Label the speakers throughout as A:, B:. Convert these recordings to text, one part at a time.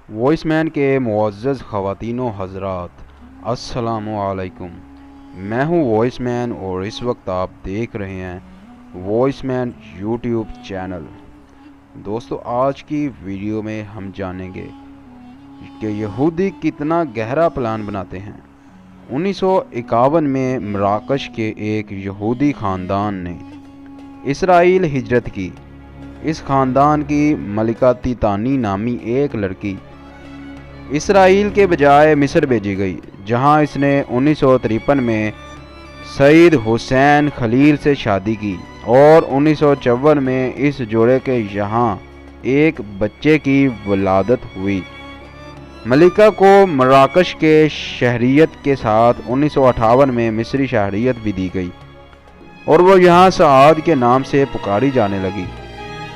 A: Voice man के मुअज़्ज़ज़ ख़वातीन व हज़रात, अस्सलामु अलैकुम। मैं हूँ वॉइस मैन और इस वक्त आप देख रहे हैं वॉइस मैन यूट्यूब चैनल। दोस्तों, आज की वीडियो में हम जानेंगे कि यहूदी कितना गहरा प्लान बनाते हैं। 1951 में मराकश के एक यहूदी ख़ानदान ने इसराइल हिजरत की। इस ख़ानदान की मलिका तीतानी नामी एक लड़की इसराइल के बजाय मिस्र भेजी गई, जहां इसने 1953 में सईद हुसैन खलील से शादी की और 1954 में इस जोड़े के यहाँ एक बच्चे की वलादत हुई। मलिका को मराकश के शहरियत के साथ 1958 में मिस्री शहरियत भी दी गई और वो यहाँ सआद के नाम से पुकारी जाने लगी।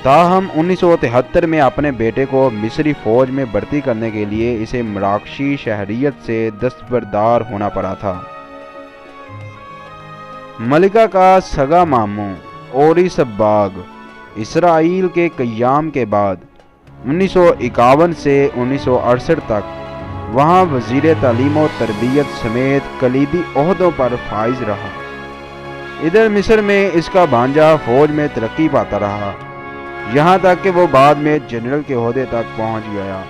A: ताहम 1973 में अपने बेटे को मिस्री फौज में भर्ती करने के लिए इसे मराकशी शहरियत से दस्तबरदार होना पड़ा था। मलिका का सगा मामू ओरी सब्बाग इसराइल के क़याम के बाद 1951 से 1968 तक वहाँ वज़ीर तालीम और तरबियत समेत कलीदी ओहदों पर फाइज रहा। इधर मिस्र में इसका भांजा फौज में तरक्की पाता रहा, यहाँ तक कि वो बाद में जनरल के ओहदे तक पहुँच गया।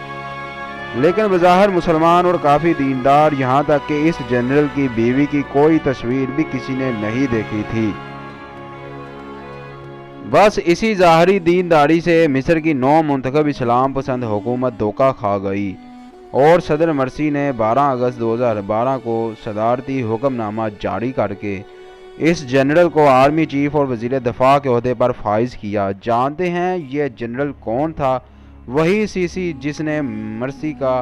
A: लेकिन बज़ाहिर मुसलमान और काफ़ी दीनदार, यहाँ तक कि इस जनरल की बीवी की कोई तस्वीर भी किसी ने नहीं देखी थी। बस इसी ज़ाहरी दीनदारी से मिस्र की नौ मुंतखब इस्लाम पसंद हुकूमत धोखा खा गई और सदर मरसी ने 12 अगस्त 2012 को सदारती हुक्मनामा जारी करके इस जनरल को आर्मी चीफ और वज़ीर दफा के ओहदे पर फाइज किया। जानते हैं ये जनरल कौन था? वही सीसी जिसने मरसी का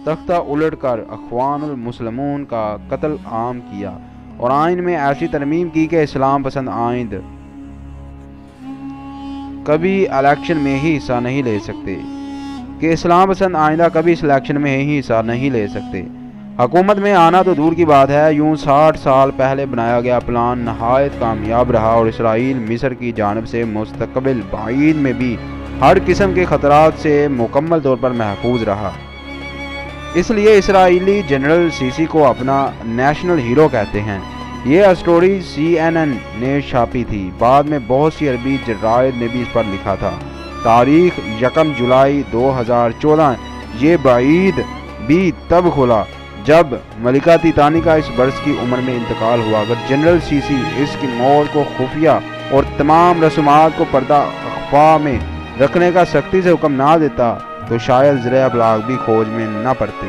A: तख्ता उलट कर अखवानुल मुस्लिमून का कत्ल आम किया और आइन में ऐसी तरमीम की कि इस्लाम पसंद आइंद कभी इलेक्शन में ही हिस्सा नहीं ले सकते, कि इस्लाम पसंद आइंदा कभी इस इलेक्शन में ही हिस्सा नहीं ले सकते। हुकूमत में आना तो दूर की बात है, यूं 60 साल पहले बनाया गया प्लान नहायत कामयाब रहा और इसराइल मिस्र की जानब से मुस्तकबिल बाईद में भी हर किस्म के ख़तरात से मुकम्मल तौर पर महफूज रहा। इसलिए इसराइली जनरल सीसी को अपना नेशनल हीरो कहते हैं। ये स्टोरी CNN ने छापी थी, बाद में बहुत सी अरबी जराइद ने भी इस पर लिखा था। तारीख 1 जुलाई 2014। ये बाईद भी तब खुला जब मलिका तीतानी का इस बरस की उम्र में इंतकाल हुआ। अगर जनरल सीसी इसकी मौत को खुफिया और तमाम रसूमात को पर्दा अख्फा में रखने का सख्ती से हुक्म ना देता तो शायद ज़रिया अबलाग भी खोज में न पड़ते।